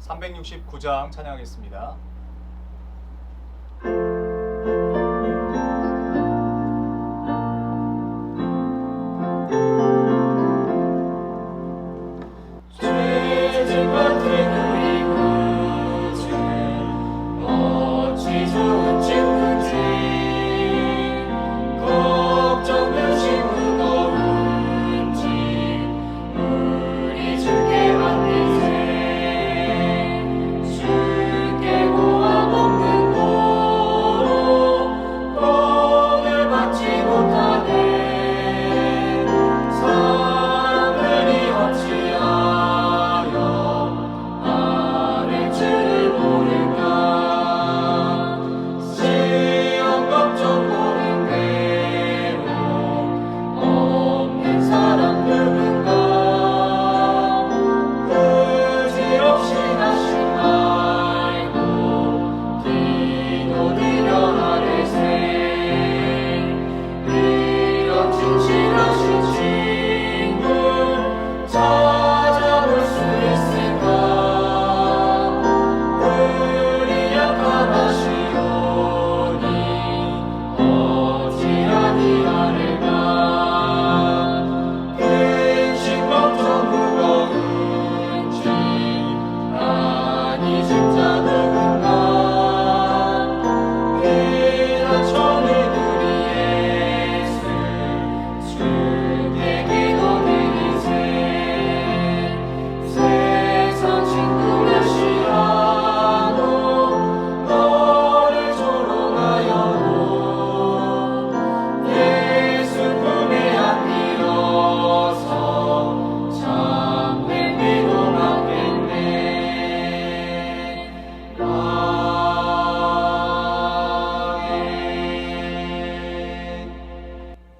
369장 찬양하겠습니다.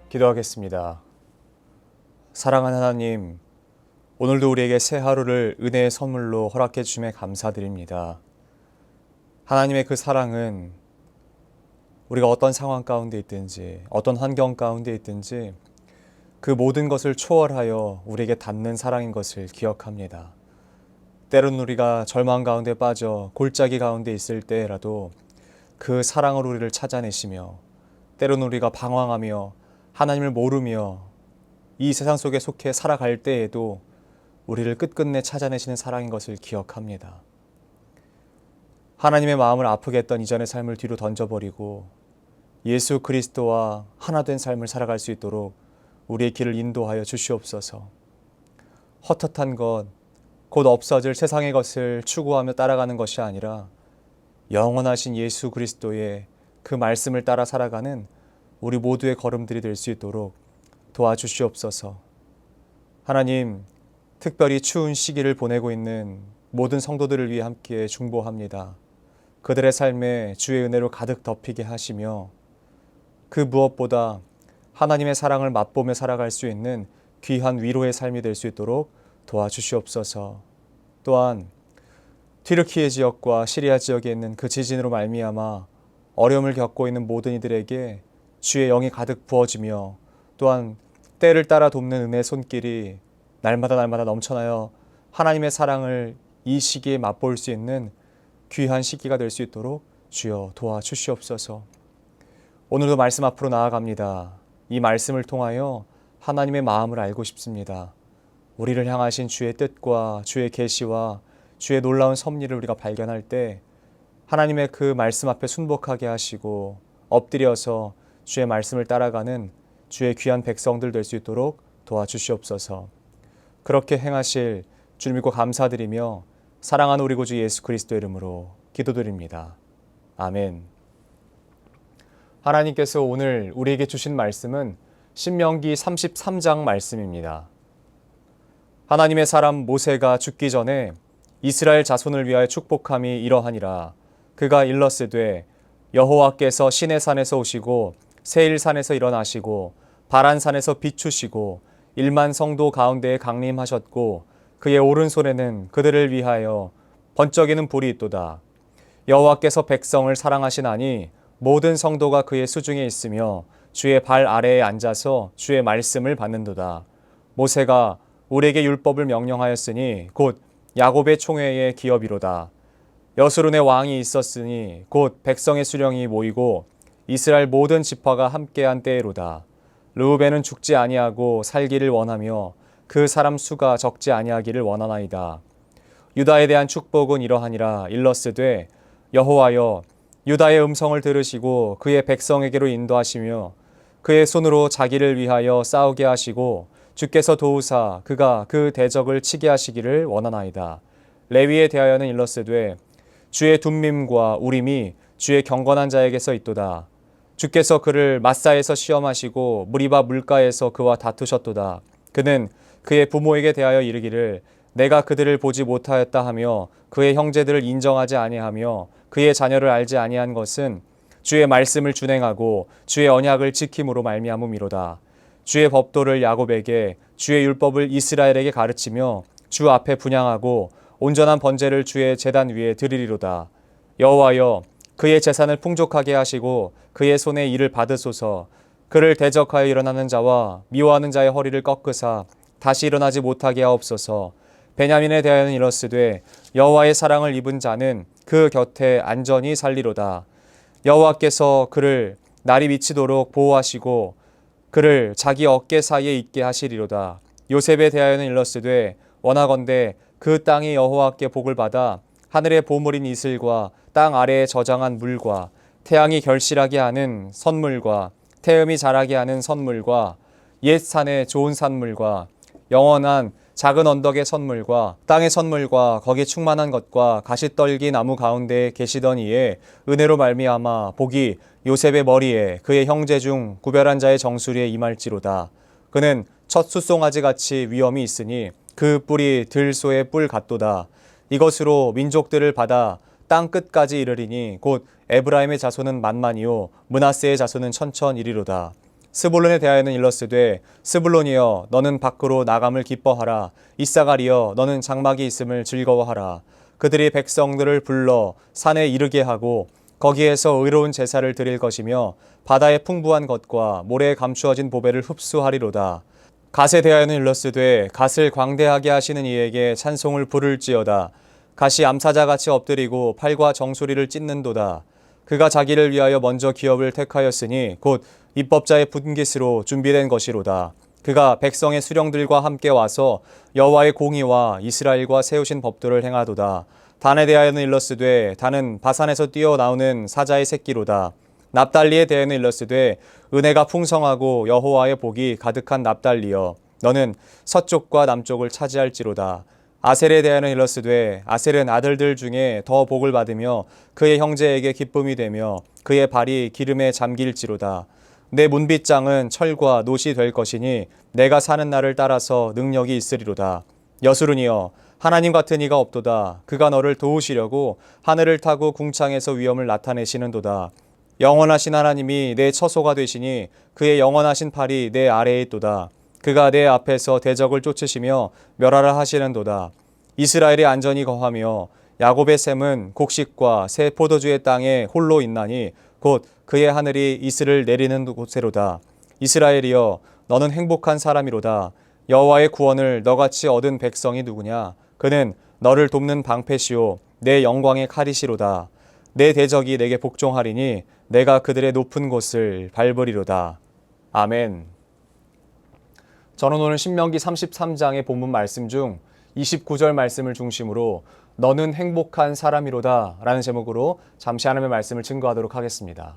기도하겠습니다. 사랑하는 하나님, 오늘도 우리에게 새 하루를 은혜의 선물로 허락해 주심에 감사드립니다. 하나님의 그 사랑은 우리가 어떤 상황 가운데 있든지 어떤 환경 가운데 있든지 그 모든 것을 초월하여 우리에게 닿는 사랑인 것을 기억합니다. 때로는 우리가 절망 가운데 빠져 골짜기 가운데 있을 때라도 그 사랑으로 우리를 찾아내시며, 때로는 우리가 방황하며 하나님을 모르며 이 세상 속에 속해 살아갈 때에도 우리를 끝끝내 찾아내시는 사랑인 것을 기억합니다. 하나님의 마음을 아프게 했던 이전의 삶을 뒤로 던져버리고 예수 그리스도와 하나 된 삶을 살아갈 수 있도록 우리의 길을 인도하여 주시옵소서. 헛헛한 것, 곧 없어질 세상의 것을 추구하며 따라가는 것이 아니라 영원하신 예수 그리스도의 그 말씀을 따라 살아가는 우리 모두의 걸음들이 될 수 있도록 도와주시옵소서. 하나님, 특별히 추운 시기를 보내고 있는 모든 성도들을 위해 함께 중보합니다. 그들의 삶에 주의 은혜로 가득 덮이게 하시며 그 무엇보다 하나님의 사랑을 맛보며 살아갈 수 있는 귀한 위로의 삶이 될 수 있도록 도와주시옵소서. 또한 튀르키예 지역과 시리아 지역에 있는 그 지진으로 말미암아 어려움을 겪고 있는 모든 이들에게 주의 영이 가득 부어지며, 또한 때를 따라 돕는 은혜의 손길이 날마다 넘쳐나여 하나님의 사랑을 이 시기에 맛볼 수 있는 귀한 시기가 될 수 있도록 주여 도와주시옵소서. 오늘도 말씀 앞으로 나아갑니다. 이 말씀을 통하여 하나님의 마음을 알고 싶습니다. 우리를 향하신 주의 뜻과 주의 계시와 주의 놀라운 섭리를 우리가 발견할 때 하나님의 그 말씀 앞에 순복하게 하시고 엎드려서 주의 말씀을 따라가는 주의 귀한 백성들 될 수 있도록 도와주시옵소서. 그렇게 행하실 주님 믿고 감사드리며 사랑하는 우리 구주 예수 그리스도 이름으로 기도드립니다. 아멘. 하나님께서 오늘 우리에게 주신 말씀은 신명기 33장 말씀입니다. 하나님의 사람 모세가 죽기 전에 이스라엘 자손을 위하여 축복함이 이러하니라. 그가 일렀으되 여호와께서 시내산에서 오시고 세일산에서 일어나시고 바란산에서 비추시고 1만 성도 가운데에 강림하셨고 그의 오른손에는 그들을 위하여 번쩍이는 불이 있도다. 여호와께서 백성을 사랑하시나니 모든 성도가 그의 수중에 있으며 주의 발 아래에 앉아서 주의 말씀을 받는도다. 모세가 우리에게 율법을 명령하였으니 곧 야곱의 총회의 기업이로다. 여수론의 왕이 있었으니 곧 백성의 수령이 모이고 이스라엘 모든 지파가 함께한 때에로다. 르우벤은 죽지 아니하고 살기를 원하며 그 사람 수가 적지 아니하기를 원하나이다. 유다에 대한 축복은 이러하니라. 일러스되 여호와여 유다의 음성을 들으시고 그의 백성에게로 인도하시며 그의 손으로 자기를 위하여 싸우게 하시고 주께서 도우사 그가 그 대적을 치게 하시기를 원하나이다. 레위에 대하여는 일러스되 주의 둠밈과 우림이 주의 경건한 자에게서 있도다. 주께서 그를 마사에서 시험하시고 무리바 물가에서 그와 다투셨도다. 그는 그의 부모에게 대하여 이르기를 내가 그들을 보지 못하였다 하며 그의 형제들을 인정하지 아니하며 그의 자녀를 알지 아니한 것은 주의 말씀을 준행하고 주의 언약을 지킴으로 말미암음이로다. 주의 법도를 야곱에게 주의 율법을 이스라엘에게 가르치며 주 앞에 분향하고 온전한 번제를 주의 제단 위에 드리리로다. 여호와여 그의 재산을 풍족하게 하시고 그의 손에 일을 받으소서. 그를 대적하여 일어나는 자와 미워하는 자의 허리를 꺾으사 다시 일어나지 못하게 하옵소서. 베냐민에 대하여는 이러스되 여호와의 사랑을 입은 자는 그 곁에 안전히 살리로다. 여호와께서 그를 날이 미치도록 보호하시고 그를 자기 어깨 사이에 있게 하시리로다. 요셉에 대하여는 일러스되 원하건대 그 땅이 여호와께 복을 받아 하늘의 보물인 이슬과 땅 아래에 저장한 물과 태양이 결실하게 하는 선물과 태음이 자라게 하는 선물과 옛 산의 좋은 산물과 영원한 작은 언덕의 선물과 땅의 선물과 거기 충만한 것과 가시떨기 나무 가운데에 계시던 이에 은혜로 말미암아 복이 요셉의 머리에 그의 형제 중 구별한 자의 정수리에 임할지로다. 그는 첫 숫송아지 같이 위엄이 있으니 그 뿔이 들소의 뿔 같도다. 이것으로 민족들을 받아 땅 끝까지 이르리니 곧 에브라임의 자손은 만만이요 므낫세의 자손은 천천이리로다. 스불론에 대하여는 일러스되 스불론이여 너는 밖으로 나감을 기뻐하라. 이사가리여 너는 장막이 있음을 즐거워하라. 그들이 백성들을 불러 산에 이르게 하고 거기에서 의로운 제사를 드릴 것이며 바다의 풍부한 것과 모래에 감추어진 보배를 흡수하리로다. 갓에 대하여는 일러스되 갓을 광대하게 하시는 이에게 찬송을 부를지어다. 갓이 암사자같이 엎드리고 팔과 정수리를 찢는도다. 그가 자기를 위하여 먼저 기업을 택하였으니 곧 입법자의 분깃으로 준비된 것이로다. 그가 백성의 수령들과 함께 와서 여호와의 공의와 이스라엘과 세우신 법도를 행하도다. 단에 대하여는 일러스되 단은 바산에서 뛰어나오는 사자의 새끼로다. 납달리에 대하여는 일러스되 은혜가 풍성하고 여호와의 복이 가득한 납달리여 너는 서쪽과 남쪽을 차지할지로다. 아셀에 대하여는 일러스되 아셀은 아들들 중에 더 복을 받으며 그의 형제에게 기쁨이 되며 그의 발이 기름에 잠길지로다. 내 문빗장은 철과 놋이 될 것이니 내가 사는 날을 따라서 능력이 있으리로다. 여수르니여 하나님 같은 이가 없도다. 그가 너를 도우시려고 하늘을 타고 궁창에서 위엄을 나타내시는도다. 영원하신 하나님이 내 처소가 되시니 그의 영원하신 팔이 내 아래에 있도다. 그가 내 앞에서 대적을 쫓으시며 멸하라 하시는도다. 이스라엘이 안전히 거하며 야곱의 샘은 곡식과 새 포도주의 땅에 홀로 있나니 곧 그의 하늘이 이슬을 내리는 곳에로다. 이스라엘이여 너는 행복한 사람이로다. 여호와의 구원을 너같이 얻은 백성이 누구냐? 그는 너를 돕는 방패시오 내 영광의 칼이시로다. 내 대적이 내게 복종하리니 내가 그들의 높은 곳을 밟으리로다. 아멘. 저는 오늘 신명기 33장의 본문 말씀 중 29절 말씀을 중심으로 너는 행복한 사람이로다 라는 제목으로 잠시 하나님의 말씀을 증거하도록 하겠습니다.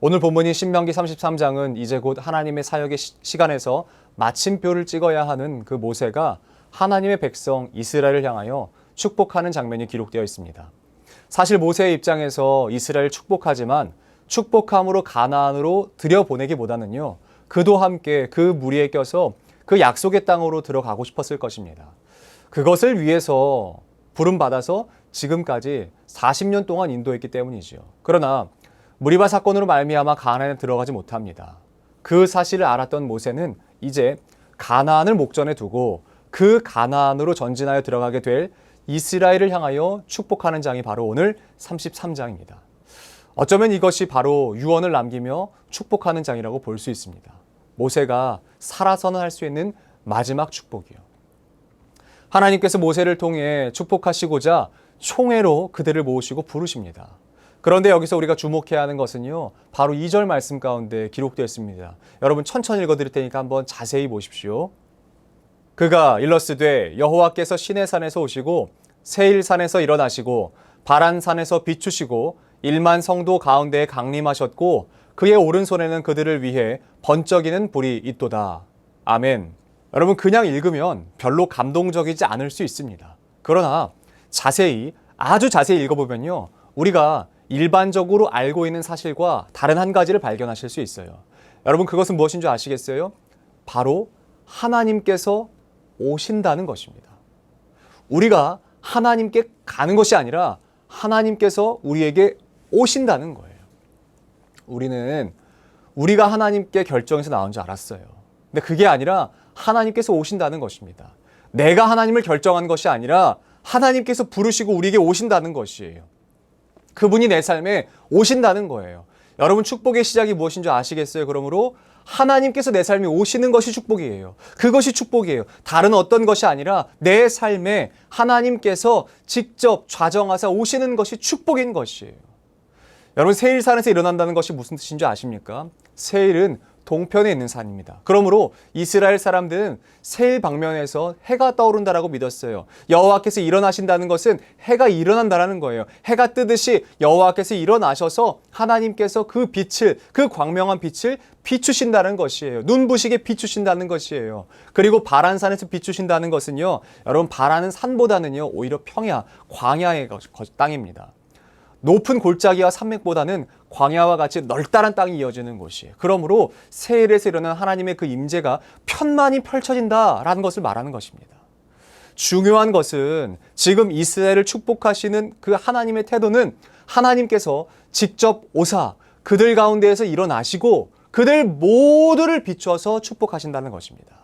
오늘 본문인 신명기 33장은 이제 곧 하나님의 사역의 시간에서 마침표를 찍어야 하는 그 모세가 하나님의 백성 이스라엘을 향하여 축복하는 장면이 기록되어 있습니다. 사실 모세의 입장에서 이스라엘을 축복하지만 축복함으로 가나안으로 들여보내기보다는요, 그도 함께 그 무리에 껴서 그 약속의 땅으로 들어가고 싶었을 것입니다. 그것을 위해서 부름받아서 지금까지 40년 동안 인도했기 때문이죠. 그러나 무리바 사건으로 말미암아 가나안에 들어가지 못합니다. 그 사실을 알았던 모세는 이제 가나안을 목전에 두고 그 가나안으로 전진하여 들어가게 될 이스라엘을 향하여 축복하는 장이 바로 오늘 33장입니다. 어쩌면 이것이 바로 유언을 남기며 축복하는 장이라고 볼 수 있습니다. 모세가 살아서는 할 수 있는 마지막 축복이요. 하나님께서 모세를 통해 축복하시고자 총회로 그들을 모으시고 부르십니다. 그런데 여기서 우리가 주목해야 하는 것은요, 바로 2절 말씀 가운데 기록되어 있습니다. 여러분 천천히 읽어드릴 테니까 한번 자세히 보십시오. 그가 일러스되 여호와께서 시내산에서 오시고 세일산에서 일어나시고 바란산에서 비추시고 1만 성도 가운데에 강림하셨고 그의 오른손에는 그들을 위해 번쩍이는 불이 있도다. 아멘. 여러분 그냥 읽으면 별로 감동적이지 않을 수 있습니다. 그러나 자세히 아주 자세히 읽어보면요, 우리가 일반적으로 알고 있는 사실과 다른 한 가지를 발견하실 수 있어요. 여러분 그것은 무엇인 줄 아시겠어요? 바로 하나님께서 오신다는 것입니다. 우리가 하나님께 가는 것이 아니라 하나님께서 우리에게 오신다는 거예요. 우리가 하나님께 결정해서 나온 줄 알았어요. 근데 그게 아니라 하나님께서 오신다는 것입니다. 내가 하나님을 결정한 것이 아니라 하나님께서 부르시고 우리에게 오신다는 것이에요. 그분이 내 삶에 오신다는 거예요. 여러분 축복의 시작이 무엇인 줄 아시겠어요? 그러므로 하나님께서 내 삶에 오시는 것이 축복이에요. 그것이 축복이에요. 다른 어떤 것이 아니라 내 삶에 하나님께서 직접 좌정하사 오시는 것이 축복인 것이에요. 여러분 세일산에서 일어난다는 것이 무슨 뜻인 줄 아십니까? 세일은 동편에 있는 산입니다. 그러므로 이스라엘 사람들은 세일 방면에서 해가 떠오른다라고 믿었어요. 여호와께서 일어나신다는 것은 해가 일어난다라는 거예요. 해가 뜨듯이 여호와께서 일어나셔서 하나님께서 그 빛을, 그 광명한 빛을 비추신다는 것이에요. 눈부시게 비추신다는 것이에요. 그리고 바란산에서 비추신다는 것은요, 여러분 바란은 산보다는요 오히려 평야, 광야의 땅입니다. 높은 골짜기와 산맥보다는 광야와 같이 널따란 땅이 이어지는 곳이에요. 그러므로 세일에서 일어난 하나님의 그 임재가 편만히 펼쳐진다라는 것을 말하는 것입니다. 중요한 것은 지금 이스라엘을 축복하시는 그 하나님의 태도는 하나님께서 직접 오사 그들 가운데에서 일어나시고 그들 모두를 비추어서 축복하신다는 것입니다.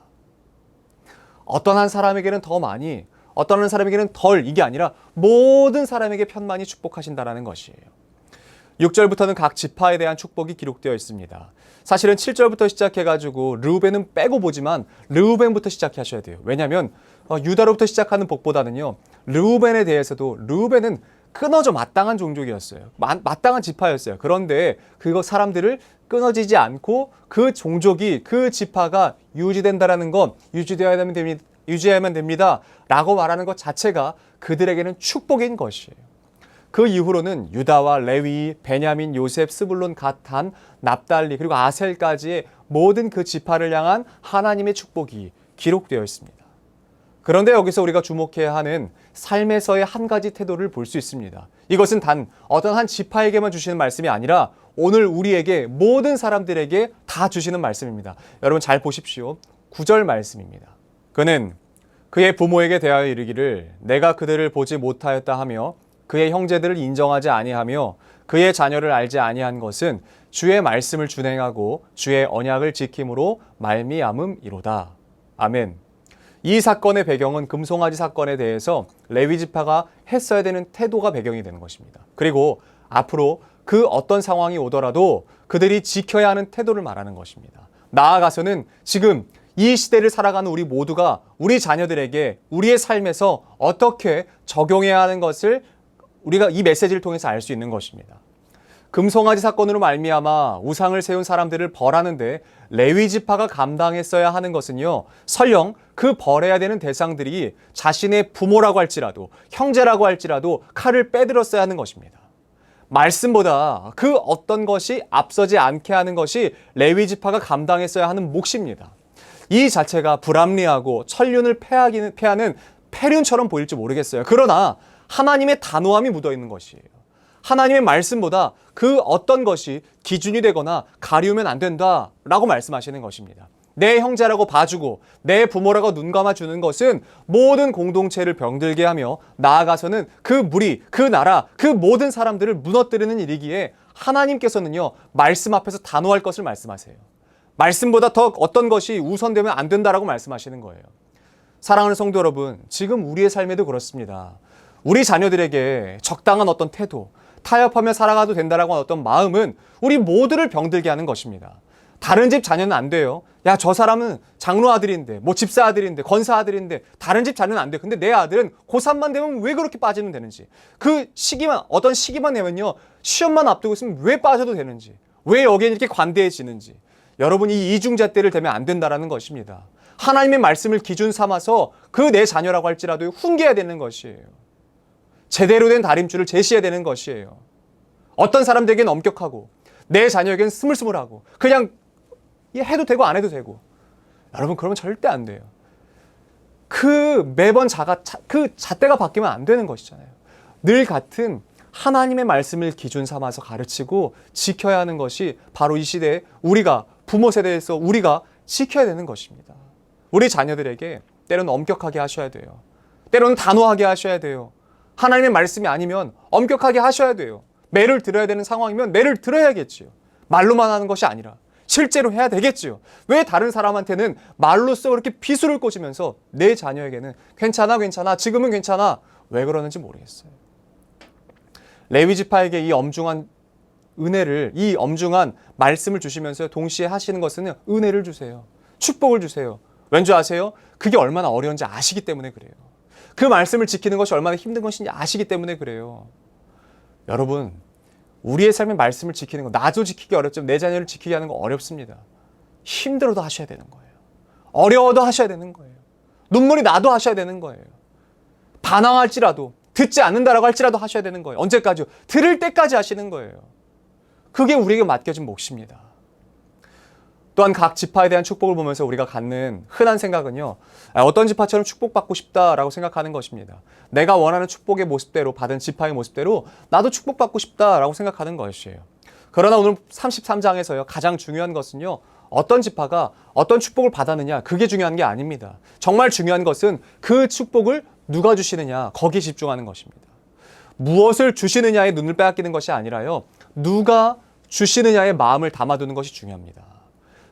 어떤 한 사람에게는 더 많이, 어떤 한 사람에게는 덜, 이게 아니라 모든 사람에게 편만히 축복하신다는 것이에요. 6절부터는 각 지파에 대한 축복이 기록되어 있습니다. 사실은 7절부터 시작해가지고 르우벤은 빼고 보지만 르우벤부터 시작하셔야 돼요. 왜냐하면 유다로부터 시작하는 복보다는요, 르우벤에 대해서도 르우벤은 끊어져 마땅한 종족이었어요. 마땅한 지파였어요. 그런데 그거 사람들을 끊어지지 않고 그 종족이, 그 지파가 유지된다라는 건 유지해야만 됩니다 라고 말하는 것 자체가 그들에게는 축복인 것이에요. 그 이후로는 유다와 레위, 베냐민, 요셉, 스불론, 갓, 단, 납달리 그리고 아셀까지의 모든 그 지파를 향한 하나님의 축복이 기록되어 있습니다. 그런데 여기서 우리가 주목해야 하는 삶에서의 한 가지 태도를 볼 수 있습니다. 이것은 단 어떤 한 지파에게만 주시는 말씀이 아니라 오늘 우리에게, 모든 사람들에게 다 주시는 말씀입니다. 여러분 잘 보십시오. 9절 말씀입니다. 그는 그의 부모에게 대하여 이르기를 내가 그들을 보지 못하였다 하며 그의 형제들을 인정하지 아니하며 그의 자녀를 알지 아니한 것은 주의 말씀을 준행하고 주의 언약을 지킴으로 말미암음이로다. 아멘. 이 사건의 배경은 금송아지 사건에 대해서 레위 지파가 했어야 되는 태도가 배경이 되는 것입니다. 그리고 앞으로 그 어떤 상황이 오더라도 그들이 지켜야 하는 태도를 말하는 것입니다. 나아가서는 지금 이 시대를 살아가는 우리 모두가 우리 자녀들에게 우리의 삶에서 어떻게 적용해야 하는 것을 우리가 이 메시지를 통해서 알 수 있는 것입니다. 금송아지 사건으로 말미암아 우상을 세운 사람들을 벌하는데 레위 지파가 감당했어야 하는 것은요, 설령 그 벌해야 되는 대상들이 자신의 부모라고 할지라도, 형제라고 할지라도 칼을 빼들었어야 하는 것입니다. 말씀보다 그 어떤 것이 앞서지 않게 하는 것이 레위 지파가 감당했어야 하는 몫입니다. 이 자체가 불합리하고 천륜을 패하는 패륜처럼 보일지 모르겠어요. 그러나 하나님의 단호함이 묻어있는 것이에요. 하나님의 말씀보다 그 어떤 것이 기준이 되거나 가리우면 안 된다라고 말씀하시는 것입니다. 내 형제라고 봐주고 내 부모라고 눈 감아주는 것은 모든 공동체를 병들게 하며 나아가서는 그 무리, 그 나라, 그 모든 사람들을 무너뜨리는 일이기에 하나님께서는요, 말씀 앞에서 단호할 것을 말씀하세요. 말씀보다 더 어떤 것이 우선되면 안 된다라고 말씀하시는 거예요. 사랑하는 성도 여러분, 지금 우리의 삶에도 그렇습니다. 우리 자녀들에게 적당한 어떤 태도, 타협하며 살아가도 된다라고 하는 어떤 마음은 우리 모두를 병들게 하는 것입니다. 다른 집 자녀는 안 돼요. 야, 저 사람은 장로 아들인데, 뭐 집사 아들인데, 권사 아들인데, 다른 집 자녀는 안 돼. 근데 내 아들은 고3만 되면 왜 그렇게 빠지면 되는지. 그 시기만, 어떤 시기만 되면요, 시험만 앞두고 있으면 왜 빠져도 되는지. 왜 여기에 이렇게 관대해지는지. 여러분, 이 이중잣대를 대면 안 된다라는 것입니다. 하나님의 말씀을 기준 삼아서 그 내 자녀라고 할지라도 훈계해야 되는 것이에요. 제대로 된 다림줄을 제시해야 되는 것이에요. 어떤 사람들에게는 엄격하고 내 자녀에게는 스물스물하고 그냥 해도 되고 안 해도 되고. 여러분, 그러면 절대 안 돼요. 매번 그 잣대가 바뀌면 안 되는 것이잖아요. 늘 같은 하나님의 말씀을 기준 삼아서 가르치고 지켜야 하는 것이 바로 이 시대에 우리가, 부모 세대에서 우리가 지켜야 되는 것입니다. 우리 자녀들에게 때로는 엄격하게 하셔야 돼요. 때로는 단호하게 하셔야 돼요. 하나님의 말씀이 아니면 엄격하게 하셔야 돼요. 매를 들어야 되는 상황이면 매를 들어야겠지요. 말로만 하는 것이 아니라 실제로 해야 되겠지요. 왜 다른 사람한테는 말로써 그렇게 비수를 꽂으면서 내 자녀에게는 괜찮아, 지금은 괜찮아. 왜 그러는지 모르겠어요. 레위 지파에게 이 엄중한 은혜를, 이 엄중한 말씀을 주시면서 동시에 하시는 것은 은혜를 주세요. 축복을 주세요. 왠지 아세요? 그게 얼마나 어려운지 아시기 때문에 그래요. 그 말씀을 지키는 것이 얼마나 힘든 것인지 아시기 때문에 그래요. 여러분, 우리의 삶의 말씀을 지키는 거, 나도 지키기 어렵지만 내 자녀를 지키게 하는 거 어렵습니다. 힘들어도 하셔야 되는 거예요. 어려워도 하셔야 되는 거예요. 눈물이 나도 하셔야 되는 거예요. 반항할지라도, 듣지 않는다라고 할지라도 하셔야 되는 거예요. 언제까지요? 들을 때까지 하시는 거예요. 그게 우리에게 맡겨진 몫입니다. 또한 각 지파에 대한 축복을 보면서 우리가 갖는 흔한 생각은요, 어떤 지파처럼 축복받고 싶다라고 생각하는 것입니다. 내가 원하는 축복의 모습대로, 받은 지파의 모습대로 나도 축복받고 싶다라고 생각하는 것이에요. 그러나 오늘 33장에서요, 가장 중요한 것은요, 어떤 지파가 어떤 축복을 받았느냐, 그게 중요한 게 아닙니다. 정말 중요한 것은 그 축복을 누가 주시느냐, 거기에 집중하는 것입니다. 무엇을 주시느냐에 눈을 빼앗기는 것이 아니라요, 누가 주시느냐에 마음을 담아두는 것이 중요합니다.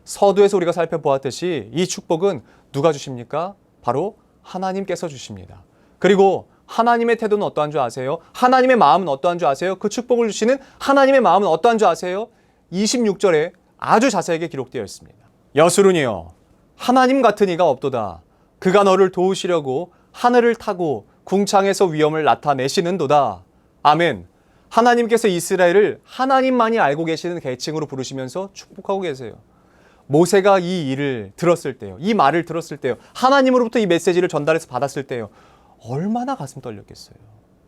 서두에서 우리가 살펴보았듯이 이 축복은 누가 주십니까? 바로 하나님께서 주십니다. 그리고 하나님의 태도는 어떠한 줄 아세요? 하나님의 마음은 어떠한 줄 아세요? 그 축복을 주시는 하나님의 마음은 어떠한 줄 아세요? 26절에 아주 자세하게 기록되어 있습니다. 여수run이여, 하나님 같은 이가 없도다. 그가 너를 도우시려고 하늘을 타고 궁창에서 위엄을 나타내시는도다. 아멘. 하나님께서 이스라엘을 하나님만이 알고 계시는 계층으로 부르시면서 축복하고 계세요. 모세가 이 일을 들었을 때요, 이 말을 들었을 때요, 하나님으로부터 이 메시지를 전달해서 받았을 때요, 얼마나 가슴 떨렸겠어요.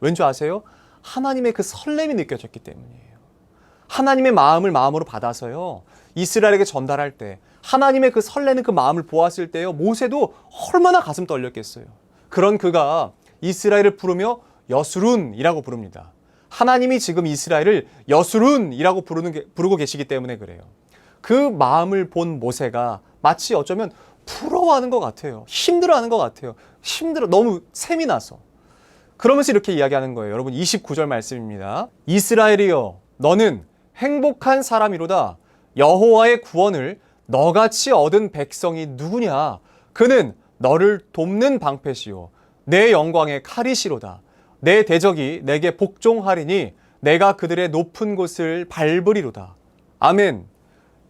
왠지 아세요? 하나님의 그 설렘이 느껴졌기 때문이에요. 하나님의 마음을 마음으로 받아서요, 이스라엘에게 전달할 때 하나님의 그 설레는 그 마음을 보았을 때요, 모세도 얼마나 가슴 떨렸겠어요. 그런 그가 이스라엘을 부르며 여수룬이라고 부릅니다. 하나님이 지금 이스라엘을 여수룬이라고 부르고 계시기 때문에 그래요. 그 마음을 본 모세가 마치 어쩌면 부러워하는 것 같아요. 힘들어하는 것 같아요. 너무 샘이 나서. 그러면서 이렇게 이야기하는 거예요. 여러분, 29절 말씀입니다. 이스라엘이여, 너는 행복한 사람이로다. 여호와의 구원을 너같이 얻은 백성이 누구냐? 그는 너를 돕는 방패시요, 내 영광의 칼이시로다. 내 대적이 내게 복종하리니 내가 그들의 높은 곳을 밟으리로다. 아멘.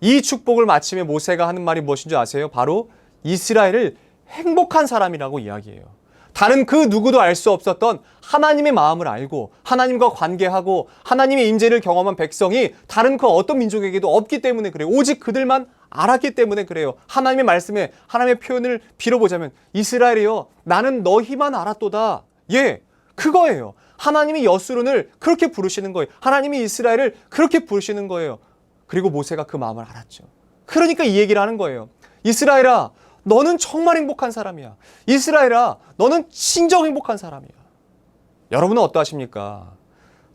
이 축복을 마침에 모세가 하는 말이 무엇인 줄 아세요? 바로 이스라엘을 행복한 사람이라고 이야기해요. 다른 그 누구도 알 수 없었던 하나님의 마음을 알고 하나님과 관계하고 하나님의 임재를 경험한 백성이 다른 그 어떤 민족에게도 없기 때문에 그래요. 오직 그들만 알았기 때문에 그래요. 하나님의 말씀에, 하나님의 표현을 빌어보자면, 이스라엘이여, 나는 너희만 알았도다. 예, 그거예요. 하나님이 여수룬을 그렇게 부르시는 거예요. 하나님이 이스라엘을 그렇게 부르시는 거예요. 그리고 모세가 그 마음을 알았죠. 그러니까 이 얘기를 하는 거예요. 이스라엘아, 너는 정말 행복한 사람이야. 이스라엘아, 너는 진정 행복한 사람이야. 여러분은 어떠하십니까?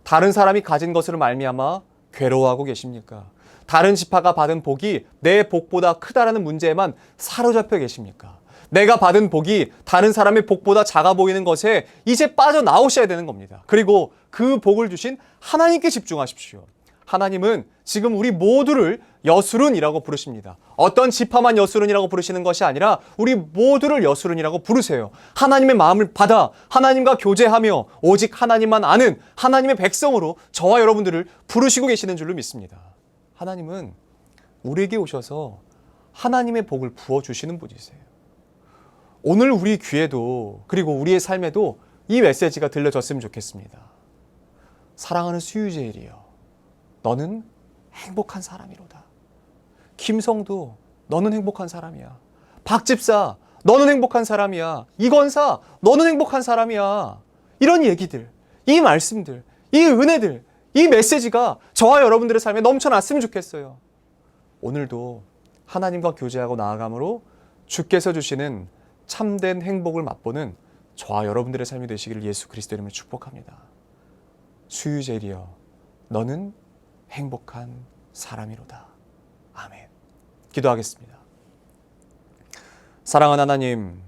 다른 사람이 가진 것으로 말미암아 괴로워하고 계십니까? 다른 지파가 받은 복이 내 복보다 크다라는 문제에만 사로잡혀 계십니까? 내가 받은 복이 다른 사람의 복보다 작아 보이는 것에 이제 빠져나오셔야 되는 겁니다. 그리고 그 복을 주신 하나님께 집중하십시오. 하나님은 지금 우리 모두를 여수룬이라고 부르십니다. 어떤 지파만 여수룬이라고 부르시는 것이 아니라 우리 모두를 여수룬이라고 부르세요. 하나님의 마음을 받아 하나님과 교제하며 오직 하나님만 아는 하나님의 백성으로 저와 여러분들을 부르시고 계시는 줄로 믿습니다. 하나님은 우리에게 오셔서 하나님의 복을 부어주시는 분이세요. 오늘 우리 귀에도 그리고 우리의 삶에도 이 메시지가 들려졌으면 좋겠습니다. 사랑하는 수유제일이여, 너는 행복한 사람이로다. 김성도, 너는 행복한 사람이야. 박집사, 너는 행복한 사람이야. 이건사, 너는 행복한 사람이야. 이런 얘기들, 이 말씀들, 이 은혜들, 이 메시지가 저와 여러분들의 삶에 넘쳐났으면 좋겠어요. 오늘도 하나님과 교제하고 나아감으로 주께서 주시는 참된 행복을 맛보는 저와 여러분들의 삶이 되시기를 예수 그리스도 이름으로 축복합니다. 수유제일이여, 너는 행복한 사람이로다. 아멘. 기도하겠습니다. 사랑하는 하나님,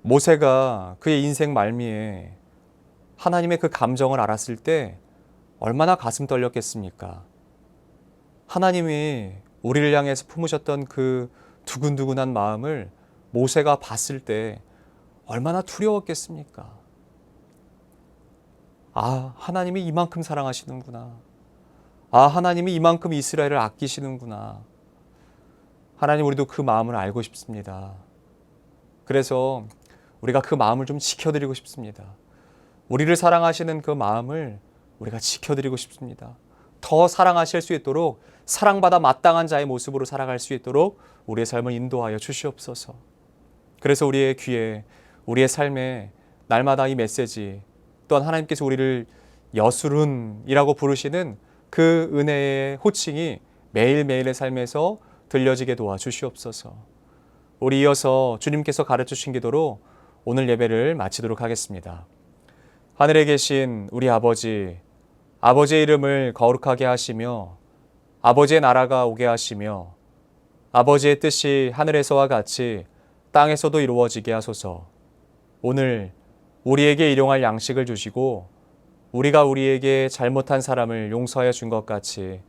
모세가 그의 인생 말미에 하나님의 그 감정을 알았을 때 얼마나 가슴 떨렸겠습니까? 하나님이 우리를 향해서 품으셨던 그 두근두근한 마음을 모세가 봤을 때 얼마나 두려웠겠습니까? 아, 하나님이 이만큼 사랑하시는구나. 아, 하나님이 이만큼 이스라엘을 아끼시는구나. 하나님, 우리도 그 마음을 알고 싶습니다. 그래서 우리가 그 마음을 좀 지켜드리고 싶습니다. 우리를 사랑하시는 그 마음을 우리가 지켜드리고 싶습니다. 더 사랑하실 수 있도록 사랑받아 마땅한 자의 모습으로 살아갈 수 있도록 우리의 삶을 인도하여 주시옵소서. 그래서 우리의 귀에, 우리의 삶에 날마다 이 메시지, 또한 하나님께서 우리를 여수룬이라고 부르시는 그 은혜의 호칭이 매일매일의 삶에서 들려지게 도와주시옵소서. 우리 이어서 주님께서 가르쳐주신 기도로 오늘 예배를 마치도록 하겠습니다. 하늘에 계신 우리 아버지, 아버지의 이름을 거룩하게 하시며 아버지의 나라가 오게 하시며 아버지의 뜻이 하늘에서와 같이 땅에서도 이루어지게 하소서. 오늘 우리에게 일용할 양식을 주시고 우리가 우리에게 잘못한 사람을 용서하여 준 것 같이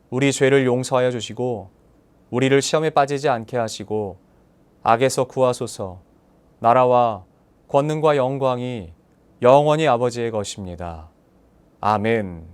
우리 죄를 용서하여 주시고 우리를 시험에 빠지지 않게 하시고 악에서 구하소서. 나라와 권능과 영광이 영원히 아버지의 것입니다. 아멘.